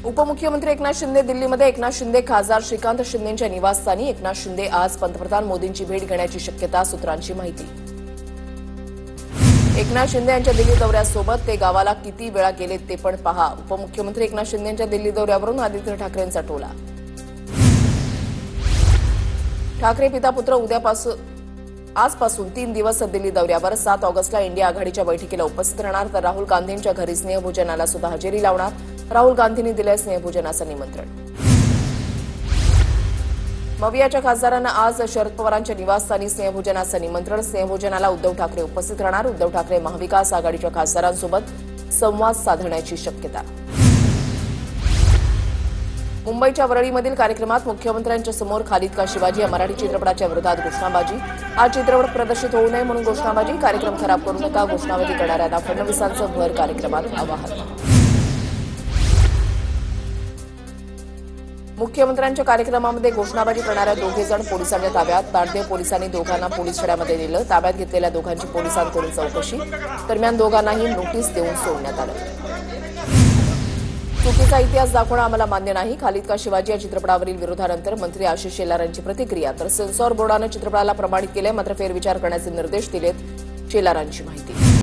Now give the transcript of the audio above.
उपमुख्यमंत्री एकनाथ शिंदे दिल्लीमध्ये एकनाथ शिंदे खासदार श्रीकांत शिंदेंच्या निवासस्थानी एकनाथ शिंदे आज पंतप्रधान मोदींची भेट घेण्याची शक्यता सूत्रांची माहिती। एकनाथ शिंदे यांच्या दिल्ली दौऱ्यासोबत ते गावाला किती वेळा गेलेत ते पण पहा। उपमुख्यमंत्री एकनाथ शिंदेंच्या दिल्ली दौऱ्यावरून आदित्य ठाकरेंचा टोला। ठाकरे पिता पुत्र आजपासून 3 दिवस दिल्ली दौऱ्यावर। 7 ऑगस्टला इंडिया आघाडीच्या बैठकीला उपस्थित राहणार, तर राहुल गांधींच्या घरी स्नेहभोजनाला सुद्धा हजेरी लावणार। राहुल गांधींनी दिले स्नेहभोजनाचं निमंत्रण। मवियाच्या खासदारांना आज शरद पवारांच्या निवासस्थानी स्नेहभोजनाचं निमंत्रण। स्नेहभोजनाला उद्धव ठाकरे उपस्थित राहणार। उद्धव ठाकरे महाविकास आघाडीच्या खासदारांसोबत संवाद साधण्याची शक्यता। मुंबईच्या वरळीमधील कार्यक्रमात मुख्यमंत्र्यांच्या समोर खालिद का शिवाजी या मराठी चित्रपटाच्या विरोधात घोषणाबाजी। हा चित्रपट प्रदर्शित होऊ नये म्हणून घोषणाबाजी। कार्यक्रम खराब करू नका, घोषणाबाजी करणाऱ्यांना फडणवीसांचं भर कार्यक्रमात आवाहन। मुख्यमंत्र्यांच्या कार्यक्रमामध्ये घोषणाबाजी करणाऱ्या 2 जण पोलिसांच्या ताब्यात। ताडदेव पोलिसांनी दोघांना पोलीस ठाण्यामध्ये नेलं। ताब्यात घेतलेल्या दोघांची पोलिसांकडून चौकशी। दरम्यान दोघांनाही नोटीस देऊन सोडण्यात आलं। चुकीचा इतिहास दाखवणं आम्हाला मान्य नाही, खालिद का शिवाजी या चित्रपटावरील विरोधानंतर मंत्री आशिष शेलार यांची प्रतिक्रिया। तर सेन्सॉर बोर्डानं चित्रपटाला प्रमाणित केलंय, मात्र फेरविचार करण्याचे निर्देश दिलेत, शेलारांची माहिती।